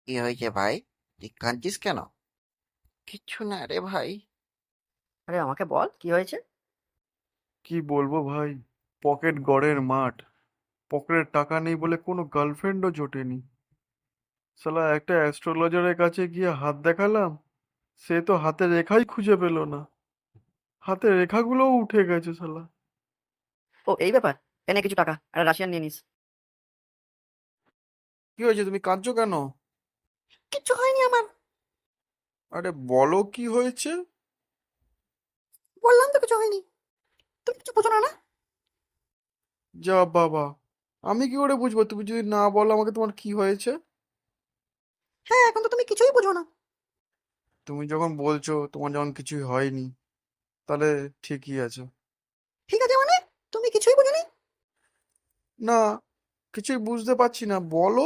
কি হয়েছে ভাই? তুই কাঁদছিস কেন? কিচ্ছু না রে ভাই। আরে আমাকে বল কি হয়েছে। কি বলবো ভাই, পকেট গড়ের মাঠ। পকেটে টাকা নেই বলে কোনো গার্লফ্রেন্ডও জোটেনি। শালা একটা অ্যাস্ট্রোলজারের কাছে গিয়ে হাত দেখালাম, সে তো হাতের রেখাই খুঁজে পেল না। হাতের রেখাগুলোও উঠে গেছে শালা। ও এই ব্যাপার। এনে কিছু টাকা আর রাশিয়ান নিয়ে নিস। কি হয়েছে, তুমি কাঁদছো কেন? কিচ্ছু হয়নি আমার। আরে বলো কি হয়েছে। বললাম তো কিছু হয়নি। তুমি কিছু বোঝো না না। যা বাবা, আমি কি করে বুঝবো? তুমি যদি না বলো আমাকে তোমার কি হয়েছে। হ্যাঁ, এখন তো তুমি কিছুই বোঝো না। তুমি যখন বলছো তোমার যখন কিছুই হয়নি, তাহলে ঠিকই আছে। ঠিক আছে মানে? তুমি কিছুই বোঝোনি? না, কিছুই বুঝতে পারছি না, বলো।